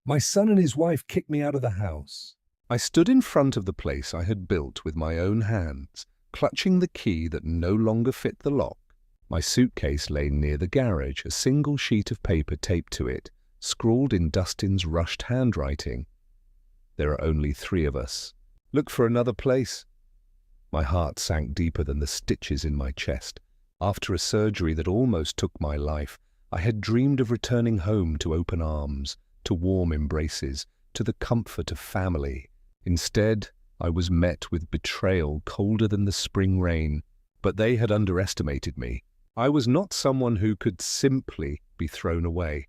My son and his wife kicked me out of the house. I stood in front of the place I had built with my own hands, clutching the key that no longer fit the lock. My suitcase lay near the garage, a single sheet of paper taped to it, scrawled in Dustin's rushed handwriting. There are only 3 of us. Look for another place. My heart sank deeper than the stitches in my chest. After a surgery that almost took my life, I had dreamed of returning home to open arms, to warm embraces, to the comfort of family. Instead, I was met with betrayal colder than the spring rain. But they had underestimated me. I was not someone who could simply be thrown away.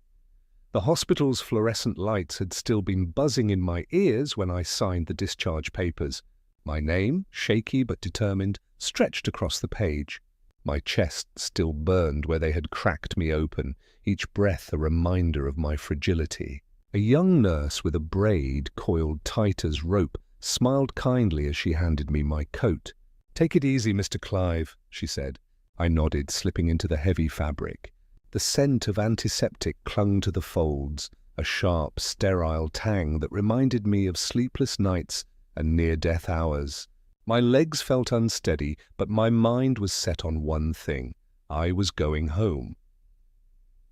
The hospital's fluorescent lights had still been buzzing in my ears when I signed the discharge papers. My name, shaky but determined, stretched across the page. My chest still burned where they had cracked me open, each breath a reminder of my fragility. A young nurse with a braid coiled tight as rope smiled kindly as she handed me my coat. "Take it easy, Mr. Clive," she said. I nodded, slipping into the heavy fabric. The scent of antiseptic clung to the folds, a sharp, sterile tang that reminded me of sleepless nights and near-death hours. My legs felt unsteady, but my mind was set on one thing. I was going home.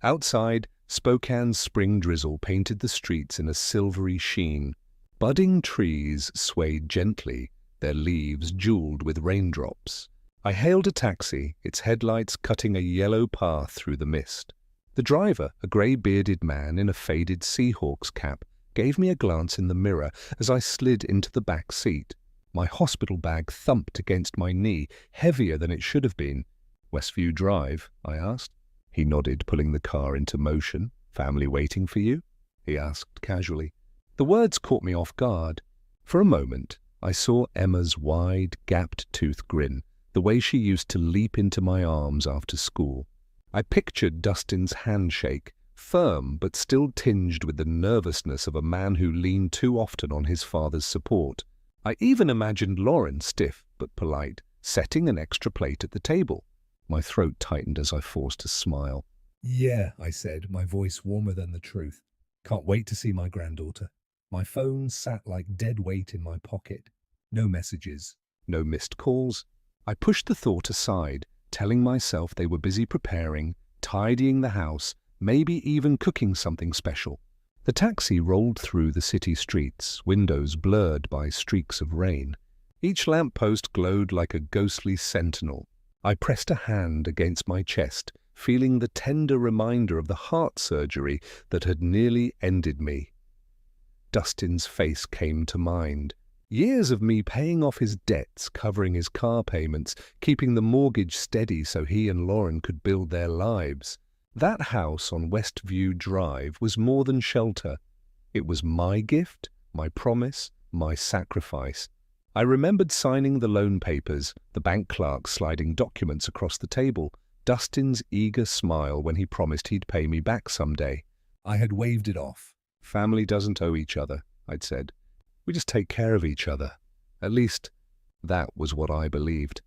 Outside, Spokane's spring drizzle painted the streets in a silvery sheen. Budding trees swayed gently, their leaves jeweled with raindrops. I hailed a taxi, its headlights cutting a yellow path through the mist. The driver, a grey-bearded man in a faded Seahawks cap, gave me a glance in the mirror as I slid into the back seat. My hospital bag thumped against my knee, heavier than it should have been. "Westview Drive?" I asked. He nodded, pulling the car into motion. "Family waiting for you?" he asked casually. The words caught me off guard. For a moment, I saw Emma's wide, gapped-toothed grin, the way she used to leap into my arms after school. I pictured Dustin's handshake, firm but still tinged with the nervousness of a man who leaned too often on his father's support. I even imagined Lauren, stiff but polite, setting an extra plate at the table. My throat tightened as I forced a smile. "Yeah," I said, my voice warmer than the truth. "Can't wait to see my granddaughter." My phone sat like dead weight in my pocket. No messages, no missed calls. I pushed the thought aside, telling myself they were busy preparing, tidying the house, maybe even cooking something special. The taxi rolled through the city streets, windows blurred by streaks of rain. Each lamppost glowed like a ghostly sentinel. I pressed a hand against my chest, feeling the tender reminder of the heart surgery that had nearly ended me. Dustin's face came to mind. Years of me paying off his debts, covering his car payments, keeping the mortgage steady so he and Lauren could build their lives. That house on Westview Drive was more than shelter. It was my gift, my promise, my sacrifice. I remembered signing the loan papers, the bank clerk sliding documents across the table, Dustin's eager smile when he promised he'd pay me back someday. I had waved it off. "Family doesn't owe each other," I'd said. "We just take care of each other." At least, that was what I believed.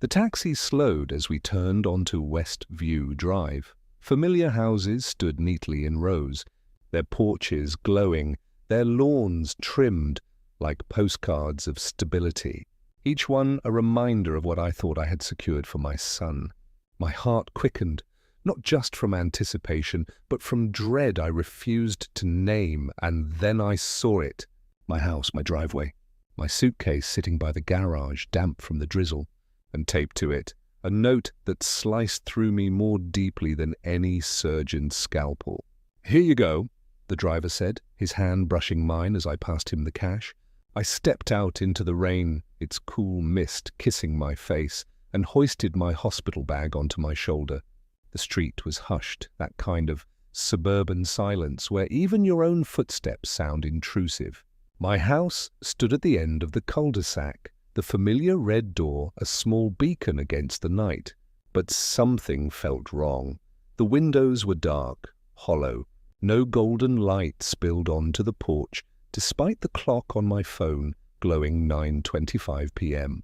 The taxi slowed as we turned onto Westview Drive. Familiar houses stood neatly in rows, their porches glowing, their lawns trimmed like postcards of stability, each one a reminder of what I thought I had secured for my son. My heart quickened, not just from anticipation, but from dread I refused to name, and then I saw it. My house, my driveway, my suitcase sitting by the garage, damp from the drizzle, and taped to it a note that sliced through me more deeply than any surgeon's scalpel. "Here you go," the driver said, his hand brushing mine as I passed him the cash. I stepped out into the rain, its cool mist kissing my face, and hoisted my hospital bag onto my shoulder. The street was hushed, that kind of suburban silence where even your own footsteps sound intrusive. My house stood at the end of the cul-de-sac, the familiar red door a small beacon against the night. But something felt wrong. The windows were dark, hollow. No golden light spilled onto the porch, despite the clock on my phone glowing 9:25 p.m.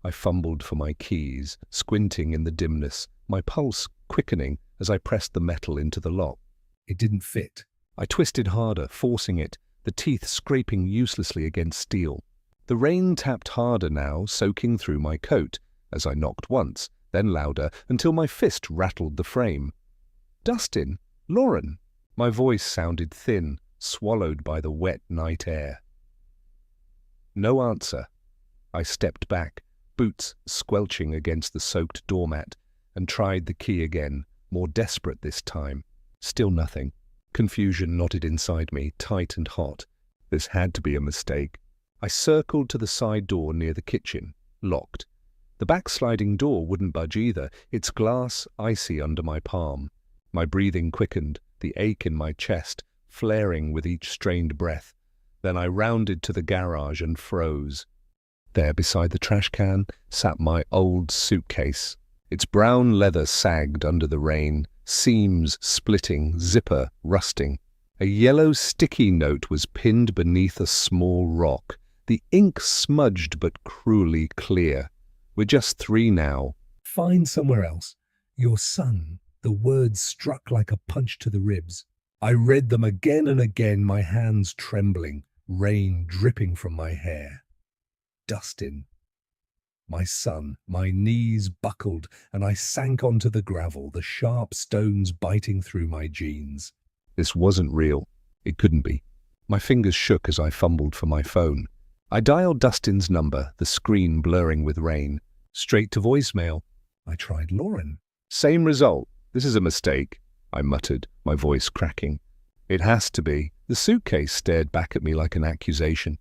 I fumbled for my keys, squinting in the dimness, my pulse quickening as I pressed the metal into the lock. It didn't fit. I twisted harder, forcing it, the teeth scraping uselessly against steel. The rain tapped harder now, soaking through my coat, as I knocked once, then louder, until my fist rattled the frame. "Dustin? Lauren?" My voice sounded thin, swallowed by the wet night air. No answer. I stepped back, boots squelching against the soaked doormat, and tried the key again, more desperate this time. Still nothing. Confusion knotted inside me, tight and hot. This had to be a mistake. I circled to the side door near the kitchen, locked. The backsliding door wouldn't budge either, its glass icy under my palm. My breathing quickened, the ache in my chest flaring with each strained breath. Then I rounded to the garage and froze. There, beside the trash can, sat my old suitcase. Its brown leather sagged under the rain, seams splitting, zipper rusting. A yellow sticky note was pinned beneath a small rock, the ink smudged but cruelly clear. "We're just 3 now. Find somewhere else. Your son." The words struck like a punch to the ribs. I read them again and again, my hands trembling, rain dripping from my hair. Dustin. My son. My knees buckled, and I sank onto the gravel, the sharp stones biting through my jeans. This wasn't real. It couldn't be. My fingers shook as I fumbled for my phone. I dialed Dustin's number, the screen blurring with rain. Straight to voicemail. I tried Lauren. "Same result. This is a mistake," I muttered, my voice cracking. "It has to be." The suitcase stared back at me like an accusation.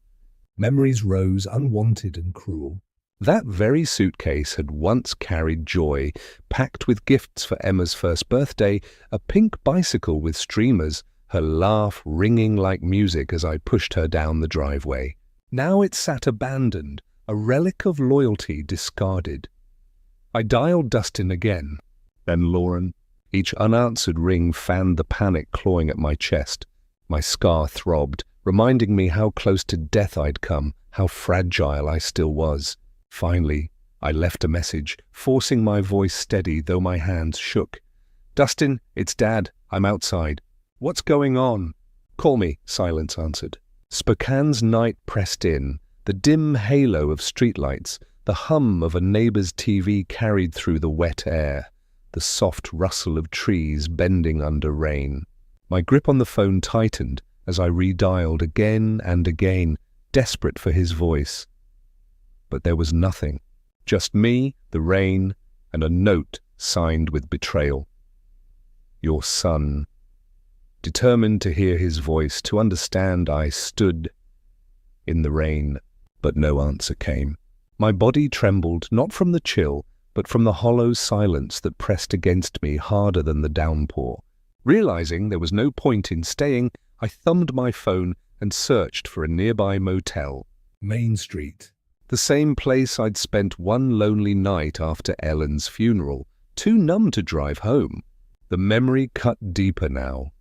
Memories rose, unwanted and cruel. That very suitcase had once carried joy, packed with gifts for Emma's first birthday, a pink bicycle with streamers, her laugh ringing like music as I pushed her down the driveway. Now it sat abandoned, a relic of loyalty discarded. I dialed Dustin again, then Lauren. Each unanswered ring fanned the panic clawing at my chest. My scar throbbed, reminding me how close to death I'd come, how fragile I still was. Finally, I left a message, forcing my voice steady though my hands shook. "Dustin, it's Dad. I'm outside." "What's going on?" "Call me," silence answered. Spokane's night pressed in, the dim halo of streetlights, the hum of a neighbor's TV carried through the wet air, the soft rustle of trees bending under rain. My grip on the phone tightened as I redialed again and again, desperate for his voice. But there was nothing. Just me, the rain, and a note signed with betrayal. "Your son." Determined to hear his voice, to understand, I stood in the rain, but no answer came. My body trembled, not from the chill, but from the hollow silence that pressed against me harder than the downpour. Realizing there was no point in staying, I thumbed my phone and searched for a nearby motel. Main Street. The same place I'd spent one lonely night after Ellen's funeral, too numb to drive home. The memory cut deeper now.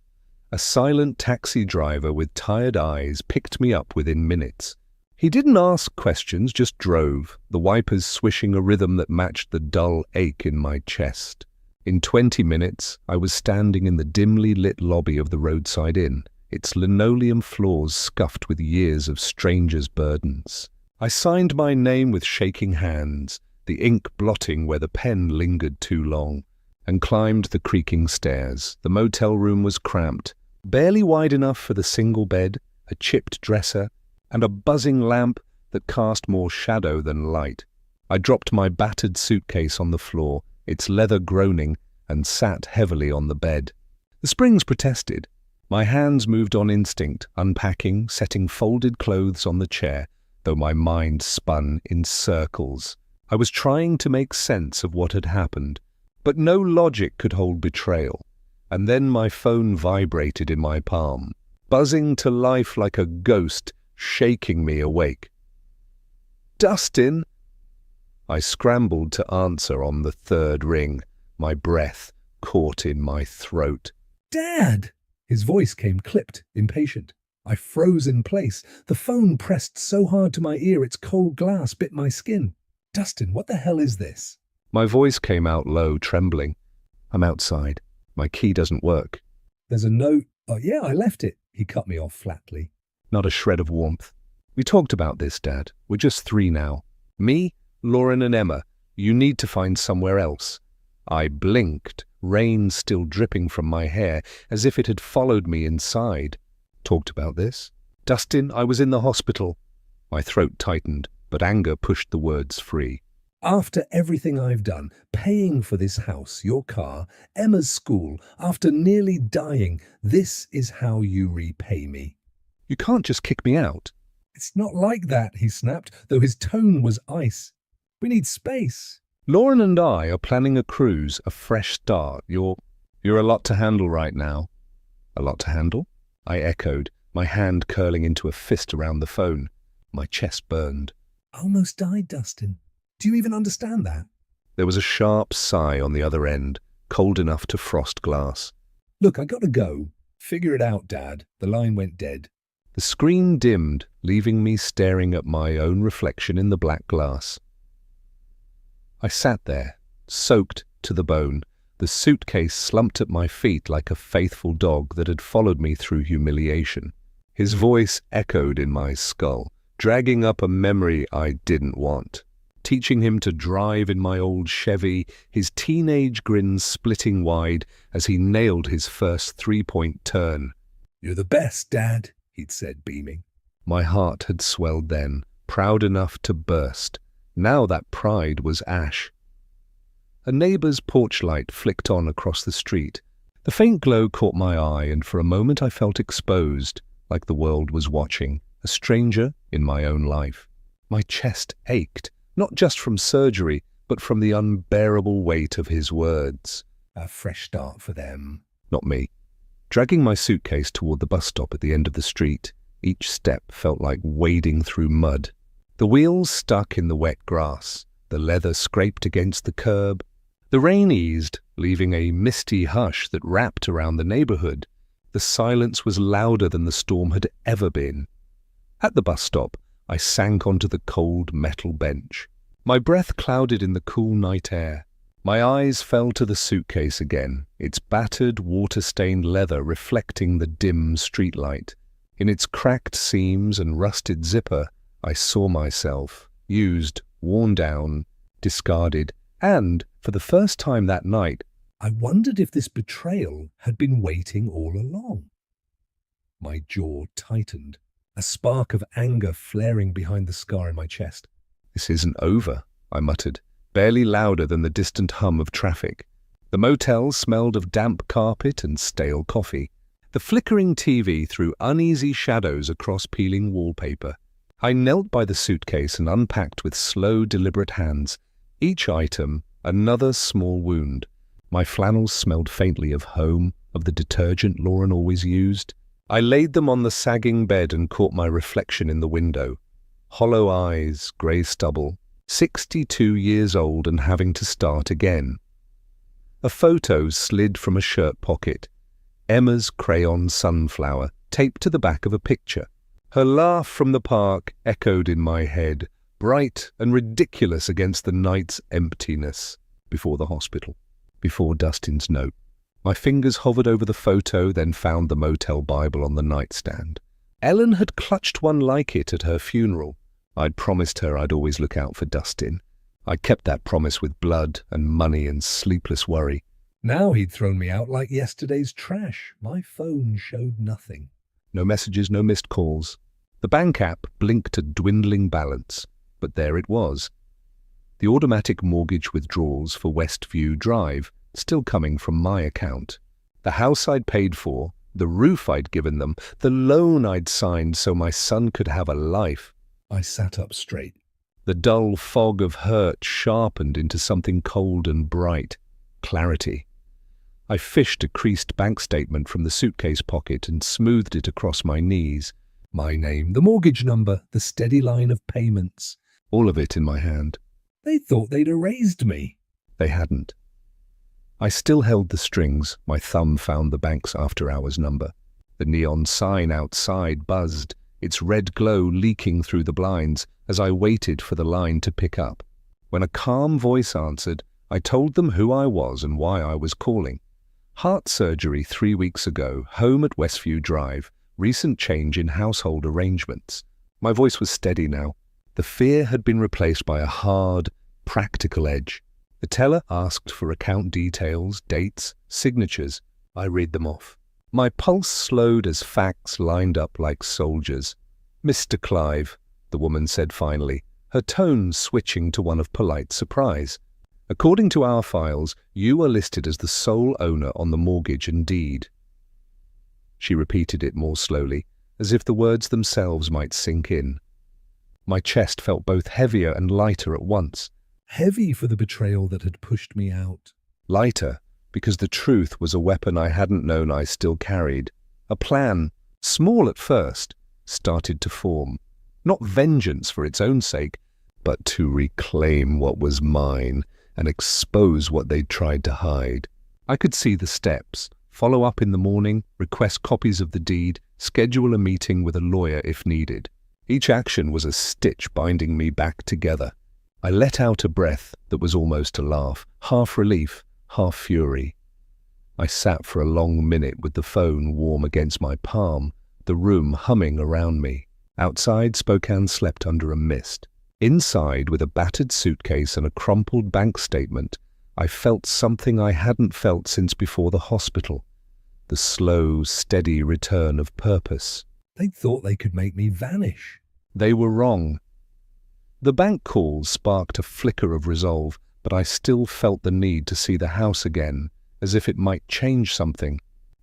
A silent taxi driver with tired eyes picked me up within minutes. He didn't ask questions, just drove, the wipers swishing a rhythm that matched the dull ache in my chest. In 20 minutes, I was standing in the dimly lit lobby of the roadside inn, its linoleum floors scuffed with years of strangers' burdens. I signed my name with shaking hands, the ink blotting where the pen lingered too long, and climbed the creaking stairs. The motel room was cramped, barely wide enough for the single bed, a chipped dresser, and a buzzing lamp that cast more shadow than light. I dropped my battered suitcase on the floor, its leather groaning, and sat heavily on the bed. The springs protested. My hands moved on instinct, unpacking, setting folded clothes on the chair, though my mind spun in circles. I was trying to make sense of what had happened, but no logic could hold betrayal. And then my phone vibrated in my palm, buzzing to life like a ghost, shaking me awake. "Dustin!" I scrambled to answer on the third ring, my breath caught in my throat. "Dad!" His voice came clipped, impatient. I froze in place. The phone pressed so hard to my ear its cold glass bit my skin. "Dustin, what the hell is this?" My voice came out low, trembling. "I'm outside. My key doesn't work." "There's a note Oh, yeah, I left it, he cut me off flatly. Not a shred of warmth. We talked about this, Dad. We're just three now. Me, Lauren and Emma. You need to find somewhere else. I blinked, rain still dripping from my hair, as if it had followed me inside. Talked about this? Dustin, I was in the hospital. My throat tightened, but anger pushed the words free. After everything I've done, paying for this house, your car, Emma's school, after nearly dying, this is how you repay me. You can't just kick me out. It's not like that, he snapped, though his tone was ice. We need space. Lauren and I are planning a cruise, a fresh start. You're a lot to handle right now. A lot to handle? I echoed, my hand curling into a fist around the phone. My chest burned. I almost died, Dustin. Do you even understand that? There was a sharp sigh on the other end, cold enough to frost glass. Look, I gotta go. Figure it out, Dad. The line went dead. The screen dimmed, leaving me staring at my own reflection in the black glass. I sat there, soaked to the bone, the suitcase slumped at my feet like a faithful dog that had followed me through humiliation. His voice echoed in my skull, dragging up a memory I didn't want. Teaching him to drive in my old Chevy, his teenage grin splitting wide as he nailed his first three-point turn. You're the best, Dad, he'd said, beaming. My heart had swelled then, proud enough to burst. Now that pride was ash. A neighbour's porch light flicked on across the street. The faint glow caught my eye, and for a moment I felt exposed, like the world was watching, a stranger in my own life. My chest ached, not just from surgery, but from the unbearable weight of his words. A fresh start for them. Not me. Dragging my suitcase toward the bus stop at the end of the street, each step felt like wading through mud. The wheels stuck in the wet grass, the leather scraped against the curb. The rain eased, leaving a misty hush that wrapped around the neighborhood. The silence was louder than the storm had ever been. At the bus stop, I sank onto the cold metal bench. My breath clouded in the cool night air. My eyes fell to the suitcase again, its battered, water-stained leather reflecting the dim streetlight. In its cracked seams and rusted zipper, I saw myself, used, worn down, discarded, and, for the first time that night, I wondered if this betrayal had been waiting all along. My jaw tightened, a spark of anger flaring behind the scar in my chest. This isn't over, I muttered, barely louder than the distant hum of traffic. The motel smelled of damp carpet and stale coffee. The flickering TV threw uneasy shadows across peeling wallpaper. I knelt by the suitcase and unpacked with slow, deliberate hands. Each item, another small wound. My flannels smelled faintly of home, of the detergent Lauren always used. I laid them on the sagging bed and caught my reflection in the window. Hollow eyes, grey stubble, 62 years old and having to start again. A photo slid from a shirt pocket. Emma's crayon sunflower, taped to the back of a picture. Her laugh from the park echoed in my head, bright and ridiculous against the night's emptiness. Before the hospital, before Dustin's note. My fingers hovered over the photo, then found the motel Bible on the nightstand. Ellen had clutched one like it at her funeral. I'd promised her I'd always look out for Dustin. I kept that promise with blood and money and sleepless worry. Now he'd thrown me out like yesterday's trash. My phone showed nothing. No messages, no missed calls. The bank app blinked a dwindling balance, but there it was. The automatic mortgage withdrawals for Westview Drive still coming from my account. The house I'd paid for, the roof I'd given them, the loan I'd signed so my son could have a life. I sat up straight. The dull fog of hurt sharpened into something cold and bright. Clarity. I fished a creased bank statement from the suitcase pocket and smoothed it across my knees. My name, the mortgage number, the steady line of payments. All of it in my hand. They thought they'd erased me. They hadn't. I still held the strings. My thumb found the bank's after-hours number. The neon sign outside buzzed, its red glow leaking through the blinds as I waited for the line to pick up. When a calm voice answered, I told them who I was and why I was calling. Heart surgery 3 weeks ago, home at Westview Drive, recent change in household arrangements. My voice was steady now. The fear had been replaced by a hard, practical edge. The teller asked for account details, dates, signatures. I read them off. My pulse slowed as facts lined up like soldiers. "Mr. Clive," the woman said finally, her tone switching to one of polite surprise. "According to our files, you are listed as the sole owner on the mortgage and deed." She repeated it more slowly, as if the words themselves might sink in. My chest felt both heavier and lighter at once. Heavy for the betrayal that had pushed me out. Lighter, because the truth was a weapon I hadn't known I still carried. A plan, small at first, started to form. Not vengeance for its own sake, but to reclaim what was mine and expose what they'd tried to hide. I could see the steps: follow up in the morning, request copies of the deed, schedule a meeting with a lawyer if needed. Each action was a stitch binding me back together. I let out a breath that was almost a laugh, half relief, half fury. I sat for a long minute with the phone warm against my palm, the room humming around me. Outside, Spokane slept under a mist. Inside, with a battered suitcase and a crumpled bank statement, I felt something I hadn't felt since before the hospital. The slow, steady return of purpose. They thought they could make me vanish. They were wrong. The bank calls sparked a flicker of resolve, but I still felt the need to see the house again, as if it might change something.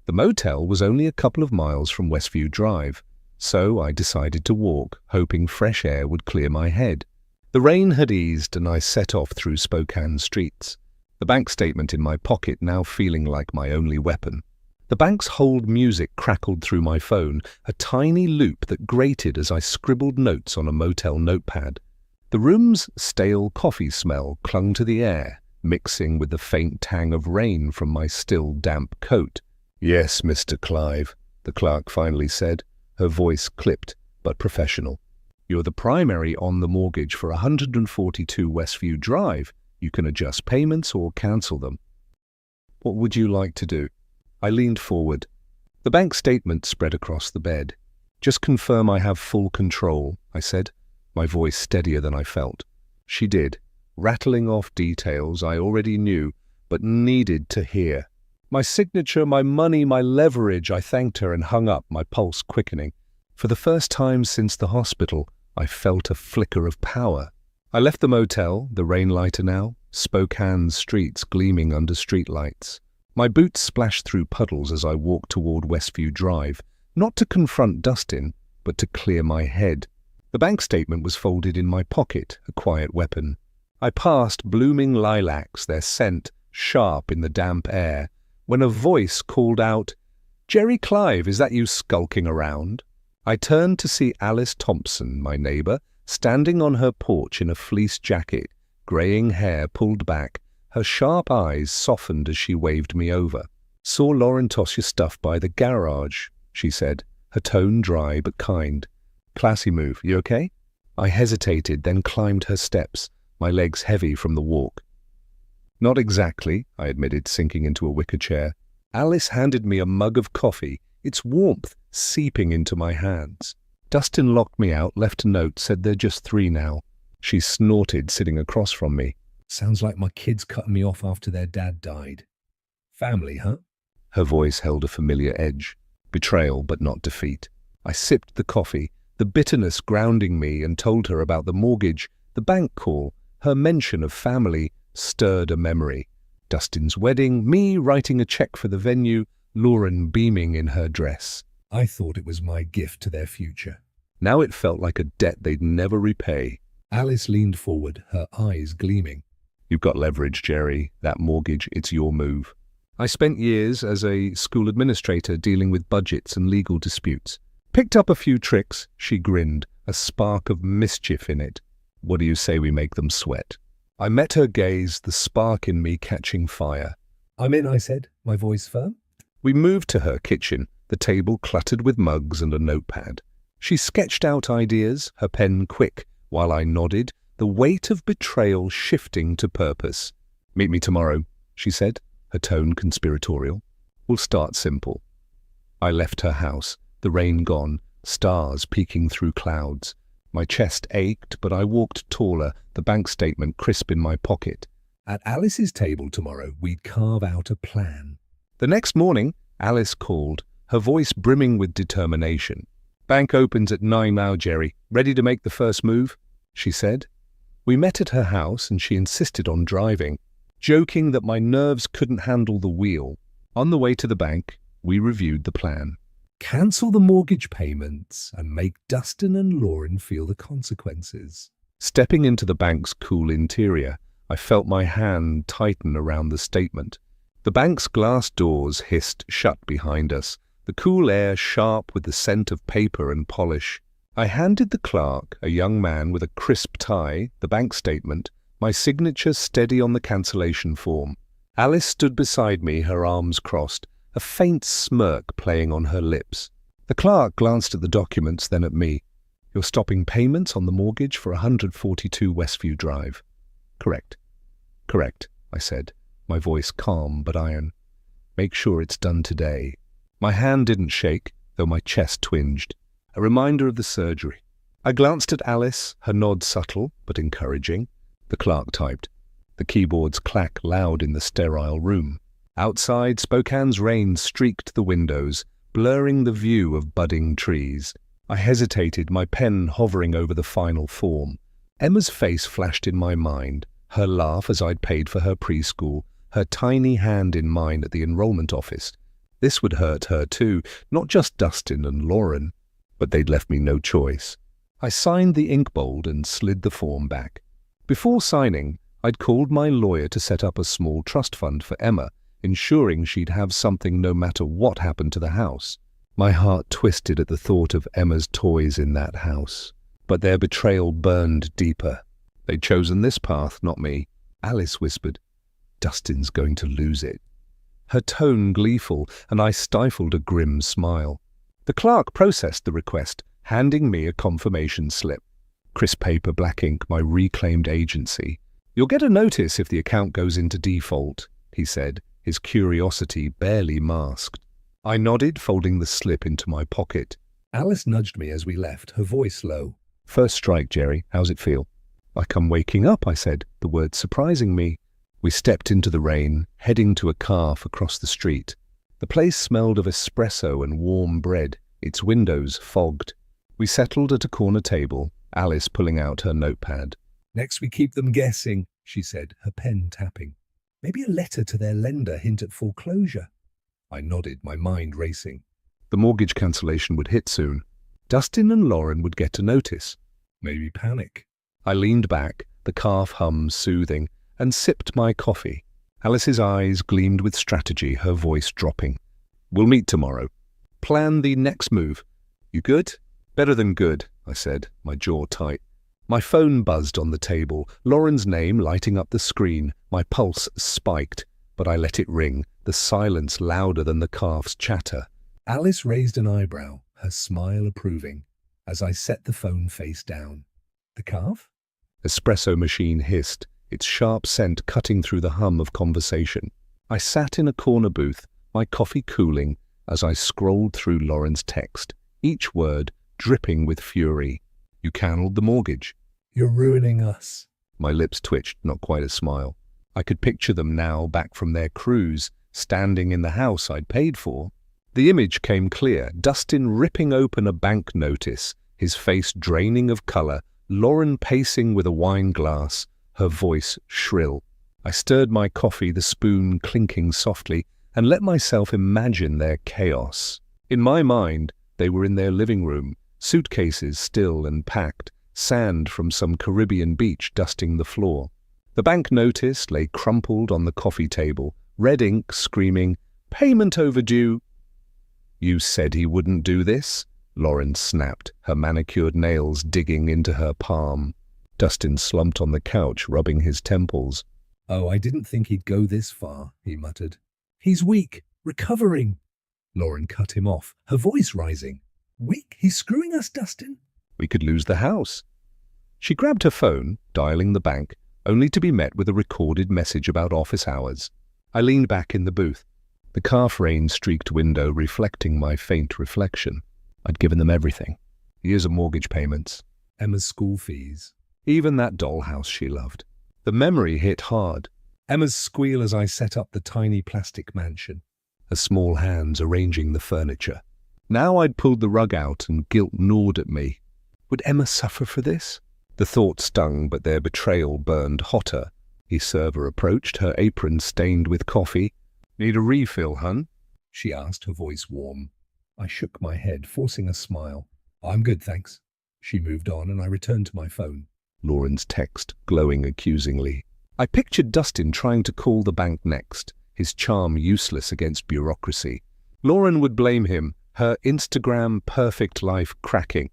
The motel was only a couple of miles from Westview Drive, so I decided to walk, hoping fresh air would clear my head. The rain had eased and I set off through Spokane streets, the bank statement in my pocket now feeling like my only weapon. The bank's hold music crackled through my phone, a tiny loop that grated as I scribbled notes on a motel notepad. The room's stale coffee smell clung to the air, mixing with the faint tang of rain from my still damp coat. "Yes, Mr. Clive," the clerk finally said, her voice clipped but professional. "You're the primary on the mortgage for 142 Westview Drive. You can adjust payments or cancel them. What would you like to do?" I leaned forward. The bank statement spread across the bed. "Just confirm I have full control," I said, my voice steadier than I felt. She did, rattling off details I already knew but needed to hear. My signature, my money, my leverage. I thanked her and hung up, my pulse quickening. For the first time since the hospital, I felt a flicker of power. I left the motel, the rain lighter now, Spokane's streets gleaming under streetlights. My boots splashed through puddles as I walked toward Westview Drive, not to confront Dustin, but to clear my head. The bank statement was folded in my pocket, a quiet weapon. I passed blooming lilacs, their scent sharp in the damp air, when a voice called out, "Jerry Clive, is that you skulking around?" I turned to see Alice Thompson, my neighbor, standing on her porch in a fleece jacket, graying hair pulled back, her sharp eyes softened as she waved me over. "Saw Lauren toss your stuff by the garage," she said, her tone dry but kind. "Classy move, you okay?" I hesitated, then climbed her steps, my legs heavy from the walk. "Not exactly," I admitted, sinking into a wicker chair. Alice handed me a mug of coffee, its warmth seeping into my hands. Dustin locked me out, left a note, said they're just 3 now. She snorted, sitting across from me. "Sounds like my kids cutting me off after their dad died. Family, huh?" Her voice held a familiar edge. Betrayal, but not defeat. I sipped the coffee, the bitterness grounding me, and told her about the mortgage, the bank call. Her mention of family stirred a memory. Dustin's wedding, me writing a check for the venue, Lauren beaming in her dress. I thought it was my gift to their future. Now it felt like a debt they'd never repay. Alice leaned forward, her eyes gleaming. "You've got leverage, Jerry. That mortgage, it's your move." I spent years as a school administrator dealing with budgets and legal disputes. "Picked up a few tricks," she grinned, a spark of mischief in it. "What do you say we make them sweat?" I met her gaze, the spark in me catching fire. "I'm in," I said, my voice firm. We moved to her kitchen, the table cluttered with mugs and a notepad. She sketched out ideas, her pen quick, while I nodded, the weight of betrayal shifting to purpose. "Meet me tomorrow," she said, her tone conspiratorial. We'll start simple. I left her house, the rain gone, stars peeking through clouds. My chest ached, but I walked taller, the bank statement crisp in my pocket. At Alice's table tomorrow, we'd carve out a plan. The next morning, Alice called, her voice brimming with determination. "Bank opens at 9 now, Jerry. Ready to make the first move?" she said. We met at her house and she insisted on driving, joking that my nerves couldn't handle the wheel. On the way to the bank, we reviewed the plan. Cancel the mortgage payments and make Dustin and Lauren feel the consequences. Stepping into the bank's cool interior, I felt my hand tighten around the statement. The bank's glass doors hissed shut behind us, the cool air sharp with the scent of paper and polish. I handed the clerk, a young man with a crisp tie, the bank statement, my signature steady on the cancellation form. Alice stood beside me, her arms crossed, a faint smirk playing on her lips. The clerk glanced at the documents, then at me. "You're stopping payments on the mortgage for 142 Westview Drive." "Correct." "Correct," I said, my voice calm but iron. "Make sure it's done today." My hand didn't shake, though my chest twinged, a reminder of the surgery. I glanced at Alice, her nod subtle but encouraging. The clerk typed. The keyboards clack loud in the sterile room. Outside, Spokane's rain streaked the windows, blurring the view of budding trees. I hesitated, my pen hovering over the final form. Emma's face flashed in my mind, her laugh as I'd paid for her preschool, her tiny hand in mine at the enrollment office. This would hurt her too, not just Dustin and Lauren. But they'd left me no choice. I signed the inkbold and slid the form back. Before signing, I'd called my lawyer to set up a small trust fund for Emma, ensuring she'd have something no matter what happened to the house. My heart twisted at the thought of Emma's toys in that house. But their betrayal burned deeper. They'd chosen this path, not me. Alice whispered, "Dustin's going to lose it." Her tone gleeful, and I stifled a grim smile. The clerk processed the request, handing me a confirmation slip. Crisp paper, black ink, my reclaimed agency. "You'll get a notice if the account goes into default," he said, his curiosity barely masked. I nodded, folding the slip into my pocket. Alice nudged me as we left, her voice low. "First strike, Jerry. How's it feel?" "Like I'm waking up," I said, the words surprising me. We stepped into the rain, heading to a cafe across the street. The place smelled of espresso and warm bread, its windows fogged. We settled at a corner table, Alice pulling out her notepad. "Next we keep them guessing," she said, her pen tapping. "Maybe a letter to their lender hint at foreclosure." I nodded, my mind racing. The mortgage cancellation would hit soon. Dustin and Lauren would get a notice. Maybe panic. I leaned back, the calf hum soothing, and sipped my coffee. Alice's eyes gleamed with strategy, her voice dropping. "We'll meet tomorrow. Plan the next move. You good?" "Better than good," I said, my jaw tight. My phone buzzed on the table, Lauren's name lighting up the screen. My pulse spiked, but I let it ring, the silence louder than the calf's chatter. Alice raised an eyebrow, her smile approving, as I set the phone face down. "The calf?" Espresso machine hissed, its sharp scent cutting through the hum of conversation. I sat in a corner booth, my coffee cooling, as I scrolled through Lauren's text, each word dripping with fury. "You cancelled the mortgage." "You're ruining us." My lips twitched, not quite a smile. I could picture them now, back from their cruise, standing in the house I'd paid for. The image came clear, Dustin ripping open a bank notice, his face draining of colour, Lauren pacing with a wine glass, her voice shrill. I stirred my coffee, the spoon clinking softly, and let myself imagine their chaos. In my mind, they were in their living room, suitcases still and packed, sand from some Caribbean beach dusting the floor. The bank notice lay crumpled on the coffee table, red ink screaming, "Payment overdue." "You said he wouldn't do this?" Lauren snapped, her manicured nails digging into her palm. Dustin slumped on the couch, rubbing his temples. "Oh, I didn't think he'd go this far," he muttered. "He's weak, recovering." Lauren cut him off, her voice rising. "Weak? He's screwing us, Dustin." "We could lose the house." She grabbed her phone, dialing the bank, only to be met with a recorded message about office hours. I leaned back in the booth. the calf rain-streaked window reflecting my faint reflection. I'd given them everything. Years of mortgage payments, Emma's school fees, even that dollhouse she loved. The memory hit hard. Emma's squeal as I set up the tiny plastic mansion, Her small hands arranging the furniture. Now I'd pulled the rug out and guilt gnawed at me. Would Emma suffer for this? The thought stung, but their betrayal burned hotter. The server approached, her apron stained with coffee. "Need a refill, hun?" she asked, her voice warm. I shook my head, forcing a smile. I'm good, thanks. She moved on, and I returned to my phone. Lauren's text glowing accusingly. I pictured Dustin trying to call the bank next, his charm useless against bureaucracy. Lauren would blame him, her Instagram perfect life cracking.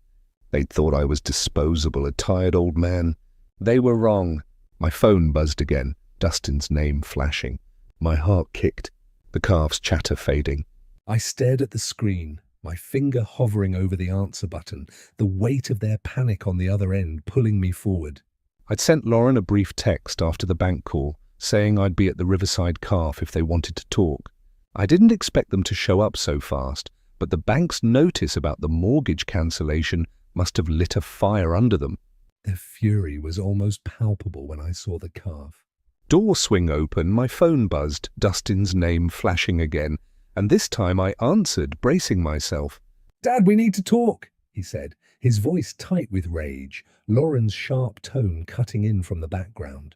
They'd thought I was disposable, a tired old man. They were wrong. My phone buzzed again, Dustin's name flashing. My heart kicked, the calf's chatter fading. I stared at the screen, my finger hovering over the answer button, the weight of their panic on the other end pulling me forward. I'd sent Lauren a brief text after the bank call, saying I'd be at the Riverside Calf if they wanted to talk. I didn't expect them to show up so fast, but the bank's notice about the mortgage cancellation must have lit a fire under them. Their fury was almost palpable when I saw the calf. Door swing open, my phone buzzed, Dustin's name flashing again, and this time I answered, bracing myself. "Dad, we need to talk," he said, his voice tight with rage, Lauren's sharp tone cutting in from the background.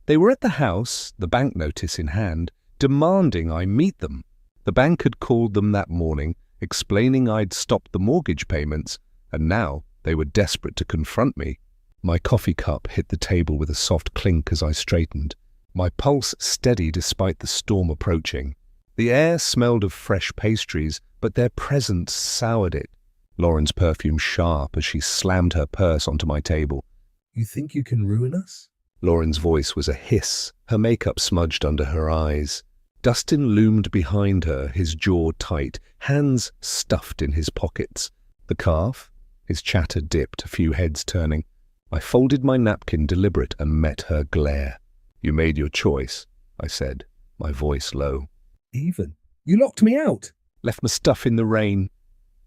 They were at the house, the bank notice in hand, demanding I meet them. The bank had called them that morning, explaining I'd stopped the mortgage payments, and now they were desperate to confront me. My coffee cup hit the table with a soft clink as I straightened, my pulse steady despite the storm approaching. The air smelled of fresh pastries, but their presence soured it. Lauren's perfume sharp as she slammed her purse onto my table. "You think you can ruin us?" Lauren's voice was a hiss, her makeup smudged under her eyes. Dustin loomed behind her, his jaw tight, hands stuffed in his pockets. The calf? His chatter dipped, a few heads turning. I folded my napkin deliberate and met her glare. "You made your choice," I said, my voice low. "Even? You locked me out." "Left my stuff in the rain."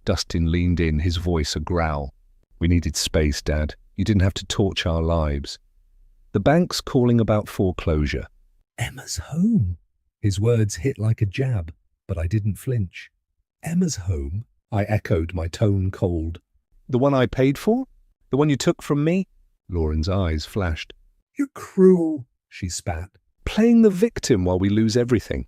Dustin leaned in, his voice a growl. "We needed space, Dad. You didn't have to torch our lives." "The bank's calling about foreclosure." "Emma's home." His words hit like a jab, but I didn't flinch. "Emma's home?" I echoed, my tone cold. "The one I paid for? The one you took from me?" Lauren's eyes flashed. "You're cruel," she spat. "Playing the victim while we lose everything."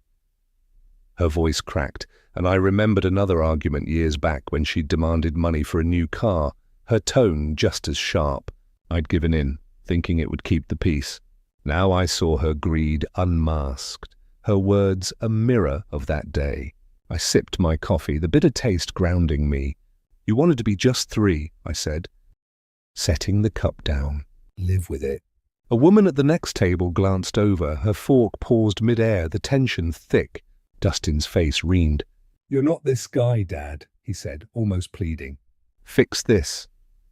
Her voice cracked, and I remembered another argument years back when she demanded money for a new car, her tone just as sharp. I'd given in, thinking it would keep the peace. Now I saw her greed unmasked, her words a mirror of that day. I sipped my coffee, the bitter taste grounding me. "You wanted to be just 3, I said, setting the cup down. "Live with it." A woman at the next table glanced over, her fork paused mid-air, the tension thick. Dustin's face reened. "You're not this guy, Dad," he said, almost pleading. "Fix this."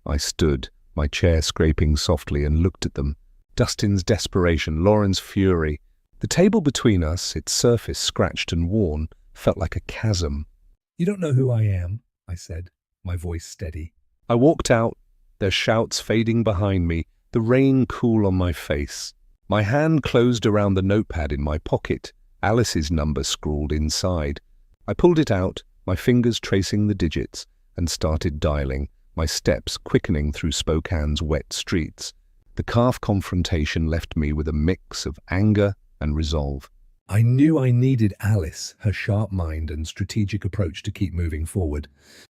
I stood, my chair scraping softly, and looked at them. Dustin's desperation, Lauren's fury. The table between us, its surface scratched and worn, felt like a chasm. "You don't know who I am," I said, my voice steady. I walked out, their shouts fading behind me, the rain cool on my face. My hand closed around the notepad in my pocket, Alice's number scrawled inside. I pulled it out, my fingers tracing the digits, and started dialing, my steps quickening through Spokane's wet streets. The calf confrontation left me with a mix of anger and resolve. I knew I needed Alice, her sharp mind and strategic approach to keep moving forward.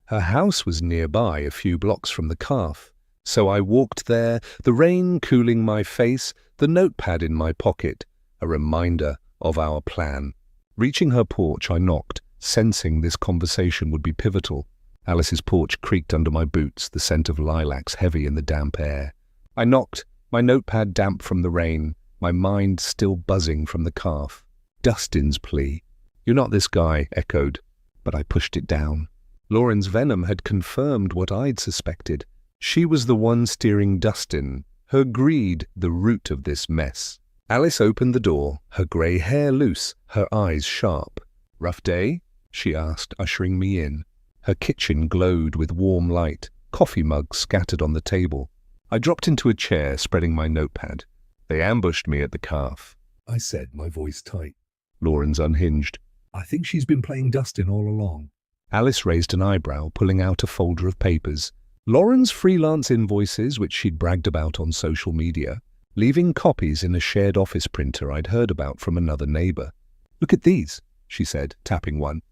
Her house was nearby, a few blocks from the calf. So I walked there, the rain cooling my face, the notepad in my pocket, a reminder of our plan. Reaching her porch, I knocked, sensing this conversation would be pivotal. Alice's porch creaked under my boots, the scent of lilacs heavy in the damp air. I knocked, my notepad damp from the rain, my mind still buzzing from the calf. Dustin's plea. "You're not this guy," echoed, but I pushed it down. Lauren's venom had confirmed what I'd suspected. She was the one steering Dustin, her greed the root of this mess. Alice opened the door, her grey hair loose, her eyes sharp. "Rough day?" she asked, ushering me in. Her kitchen glowed with warm light, coffee mugs scattered on the table. I dropped into a chair, spreading my notepad. "They ambushed me at the calf," I said, my voice tight. Lauren's unhinged. "I think she's been playing Dustin all along." Alice raised an eyebrow, pulling out a folder of papers. Lauren's freelance invoices, which she'd bragged about on social media, leaving copies in a shared office printer I'd heard about from another neighbor. "Look at these," she said, tapping one.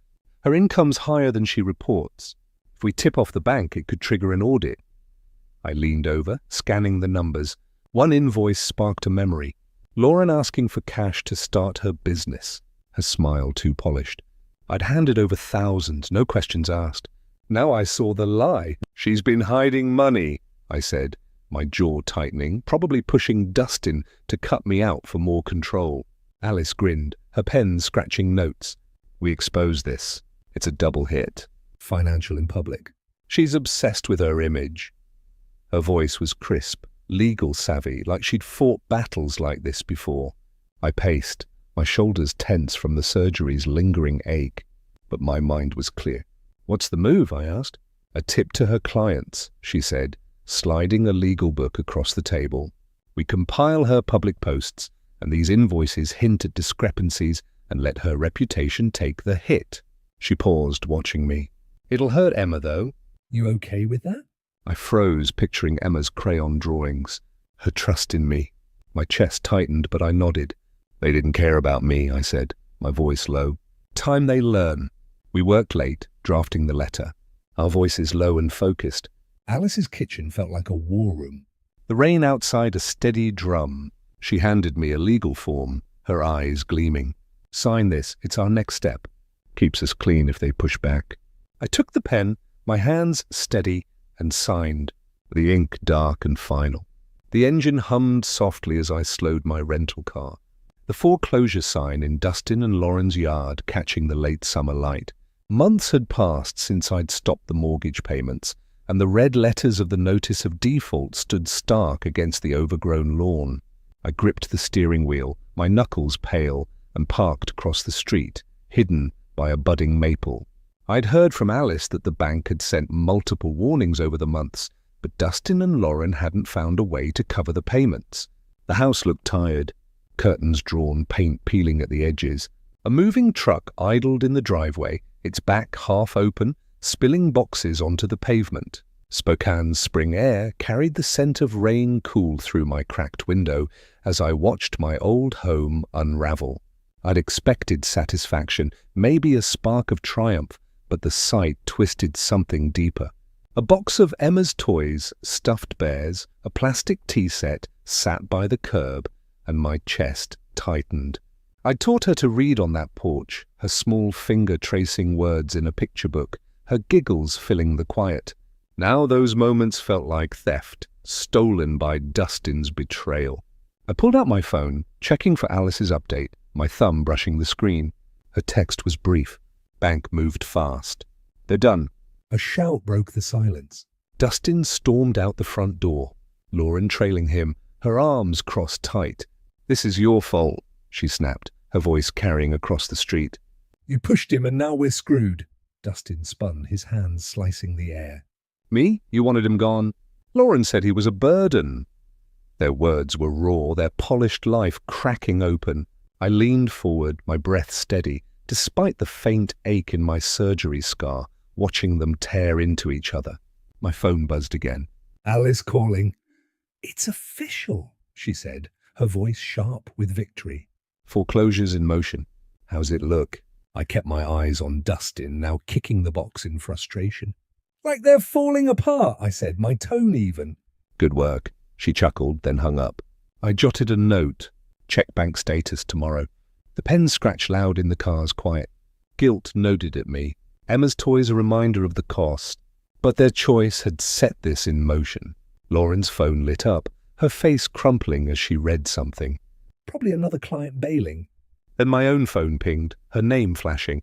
"Her income's higher than she reports. If we tip off the bank, it could trigger an audit." I leaned over, scanning the numbers. One invoice sparked a memory. Lauren asking for cash to start her business. Her smile too polished. I'd handed over thousands, no questions asked. Now I saw the lie. "She's been hiding money," I said, my jaw tightening, probably pushing Dustin to cut me out for more control. Alice grinned, her pen scratching notes. "We expose this. It's a double hit." Financial in public. "She's obsessed with her image." Her voice was crisp, legal savvy, like she'd fought battles like this before. I paced, my shoulders tense from the surgery's lingering ache. But my mind was clear. "What's the move?" I asked. "A tip to her clients," she said, sliding a legal book across the table. "We compile her public posts, and these invoices hint at discrepancies and let her reputation take the hit." She paused, watching me. "It'll hurt Emma, though." "You okay with that?" I froze, picturing Emma's crayon drawings. Her trust in me. My chest tightened, but I nodded. "They didn't care about me," I said, my voice low. "Time they learn." We worked late, drafting the letter, our voices low and focused. Alice's kitchen felt like a war room. The rain outside a steady drum. She handed me a legal form, her eyes gleaming. "Sign this, it's our next step. Keeps us clean if they push back." I took the pen, my hands steady, and signed, the ink dark and final. The engine hummed softly as I slowed my rental car. The foreclosure sign in Dustin and Lauren's yard catching the late summer light. Months had passed since I'd stopped the mortgage payments, and the red letters of the notice of default stood stark against the overgrown lawn. I gripped the steering wheel, my knuckles pale, and parked across the street, hidden by a budding maple. I'd heard from Alice that the bank had sent multiple warnings over the months, but Dustin and Lauren hadn't found a way to cover the payments. The house looked tired, curtains drawn, paint peeling at the edges. A moving truck idled in the driveway, its back half open, spilling boxes onto the pavement. Spokane's spring air carried the scent of rain cool through my cracked window as I watched my old home unravel. I'd expected satisfaction, maybe a spark of triumph, but the sight twisted something deeper. A box of Emma's toys, stuffed bears, a plastic tea set sat by the curb, and my chest tightened. I taught her to read on that porch, her small finger tracing words in a picture book, her giggles filling the quiet. Now those moments felt like theft, stolen by Dustin's betrayal. I pulled out my phone, checking for Alice's update, my thumb brushing the screen. Her text was brief. Bank moved fast. "They're done." A shout broke the silence. Dustin stormed out the front door, Lauren trailing him, her arms crossed tight. "This is your fault," she snapped, her voice carrying across the street. "You pushed him and now we're screwed." Dustin spun, his hands slicing the air. "Me? You wanted him gone? Lauren said he was a burden." Their words were raw, their polished life cracking open. I leaned forward, my breath steady, despite the faint ache in my surgery scar, watching them tear into each other. My phone buzzed again. "Alice calling." "It's official," she said, her voice sharp with victory. "Foreclosures in motion. How's it look?" I kept my eyes on Dustin, now kicking the box in frustration. "Like they're falling apart," I said, my tone even. "Good work," she chuckled, then hung up. I jotted a note. "Check bank status tomorrow." The pen scratched loud in the car's quiet. Guilt nodded at me. Emma's toys a reminder of the cost. But their choice had set this in motion. Lauren's phone lit up, her face crumpling as she read something. "Probably another client bailing." Then my own phone pinged, her name flashing.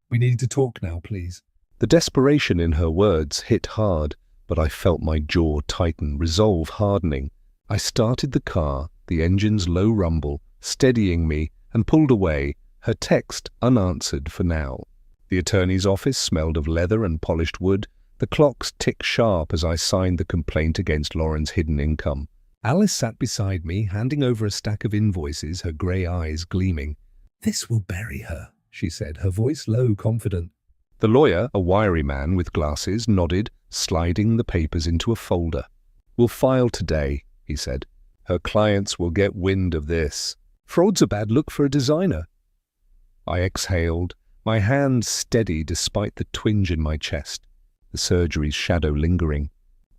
"We need to talk now, please." The desperation in her words hit hard, but I felt my jaw tighten, resolve hardening. I started the car, the engine's low rumble, steadying me, and pulled away, her text unanswered for now. The attorney's office smelled of leather and polished wood. The clocks ticked sharp as I signed the complaint against Lauren's hidden income. Alice sat beside me, handing over a stack of invoices, her grey eyes gleaming. "This will bury her," she said, her voice low, confident. The lawyer, a wiry man with glasses, nodded, sliding the papers into a folder. "We'll file today," he said. "Her clients will get wind of this. Fraud's a bad look for a designer." I exhaled, my hand steady despite the twinge in my chest, the surgery's shadow lingering.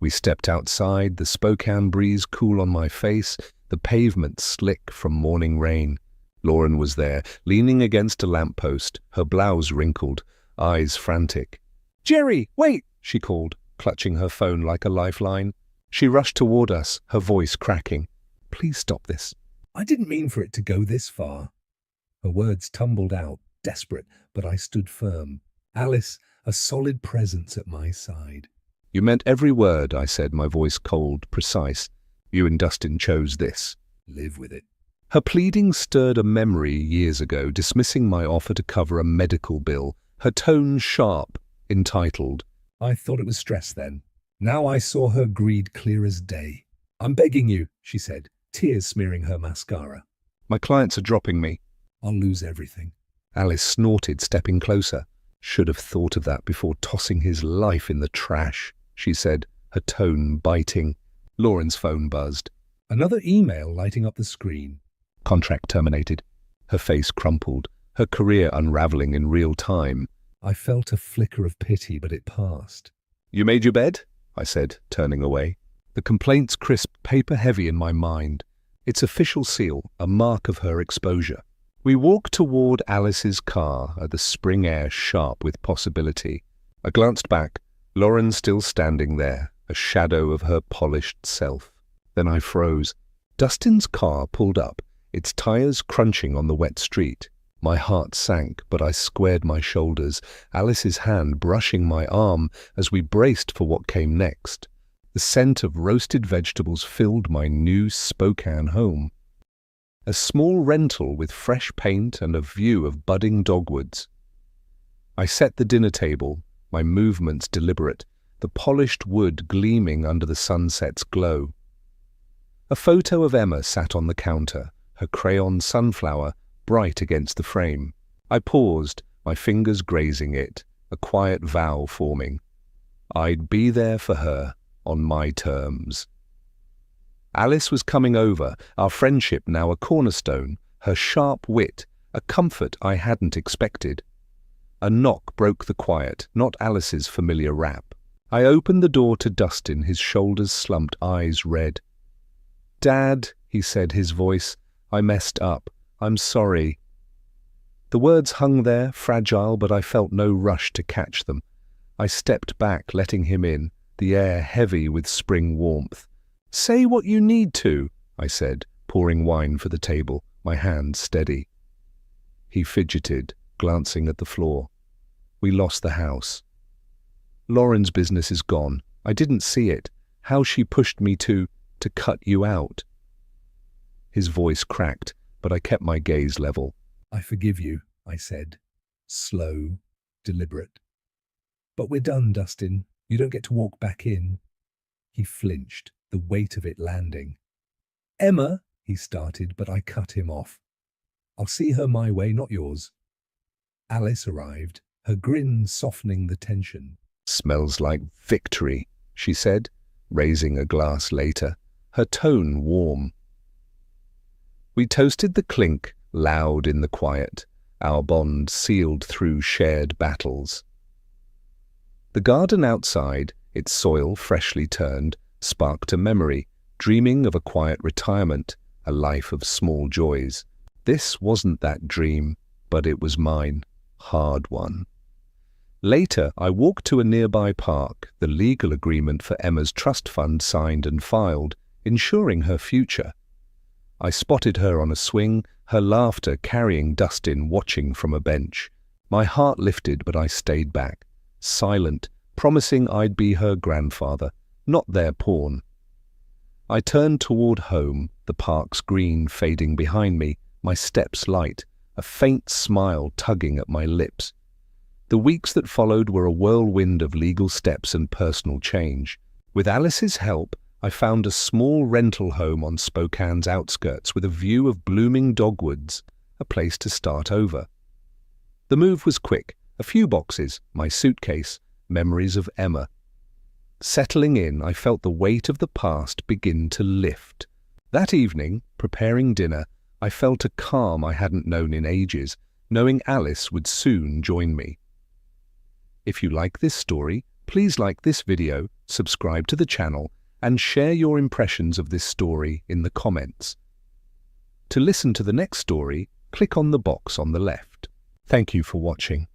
We stepped outside, the Spokane breeze cool on my face, the pavement slick from morning rain. Lauren was there, leaning against a lamppost, her blouse wrinkled, eyes frantic. "Jerry, wait!" she called, clutching her phone like a lifeline. She rushed toward us, her voice cracking. "Please stop this." "I didn't mean for it to go this far." Her words tumbled out, desperate, but I stood firm. Alice, a solid presence at my side. "You meant every word," I said, my voice cold, precise. "You and Dustin chose this. Live with it." Her pleading stirred a memory years ago, dismissing my offer to cover a medical bill, her tone sharp, entitled. I thought it was stress then. Now I saw her greed clear as day. "I'm begging you," she said, tears smearing her mascara. "My clients are dropping me." "I'll lose everything." Alice snorted, stepping closer. "Should have thought of that before tossing his life in the trash," she said, her tone biting. Lauren's phone buzzed. Another email lighting up the screen. Contract terminated. Her face crumpled, her career unraveling in real time. I felt a flicker of pity, but it passed. "You made your bed?" I said, turning away. The complaint's crisp, paper-heavy in my mind. Its official seal, a mark of her exposure. We walked toward Alice's car, the spring air sharp with possibility. I glanced back, Lauren still standing there, a shadow of her polished self. Then I froze. Dustin's car pulled up, its tires crunching on the wet street. My heart sank, but I squared my shoulders, Alice's hand brushing my arm as we braced for what came next. The scent of roasted vegetables filled my new Spokane home. A small rental with fresh paint and a view of budding dogwoods. I set the dinner table, my movements deliberate, the polished wood gleaming under the sunset's glow. A photo of Emma sat on the counter, her crayon sunflower bright against the frame. I paused, my fingers grazing it, a quiet vow forming. I'd be there for her, on my terms. Alice was coming over, our friendship now a cornerstone, her sharp wit, a comfort I hadn't expected. A knock broke the quiet, not Alice's familiar rap. I opened the door to Dustin, his shoulders slumped, eyes red. "Dad," he said, his voice, "I messed up. I'm sorry." The words hung there, fragile, but I felt no rush to catch them. I stepped back, letting him in, the air heavy with spring warmth. "Say what you need to," I said, pouring wine for the table, my hand steady. He fidgeted, glancing at the floor. "We lost the house." "Lauren's business is gone. I didn't see it. How she pushed me to cut you out." His voice cracked, but I kept my gaze level. "I forgive you," I said, slow, deliberate. "But we're done, Dustin. You don't get to walk back in." He flinched, the weight of it landing. "Emma," he started, but I cut him off. "I'll see her my way, not yours." Alice arrived, her grin softening the tension. "Smells like victory," she said, raising a glass later, her tone warm. We toasted the clink, loud in the quiet, our bond sealed through shared battles. The garden outside, its soil freshly turned, sparked a memory, dreaming of a quiet retirement, a life of small joys. This wasn't that dream, but it was mine, hard one. Later, I walked to a nearby park, the legal agreement for Emma's trust fund signed and filed, ensuring her future. I spotted her on a swing, her laughter carrying Dustin watching from a bench. My heart lifted, but I stayed back, silent, promising I'd be her grandfather, not their pawn. I turned toward home, the park's green fading behind me, my steps light, a faint smile tugging at my lips. The weeks that followed were a whirlwind of legal steps and personal change. With Alice's help, I found a small rental home on Spokane's outskirts with a view of blooming dogwoods, a place to start over. The move was quick, a few boxes, my suitcase, memories of Emma. Settling in, I felt the weight of the past begin to lift. That evening, preparing dinner, I felt a calm I hadn't known in ages, knowing Alice would soon join me. If you like this story, please like this video, subscribe to the channel, and share your impressions of this story in the comments. To listen to the next story, click on the box on the left. Thank you for watching.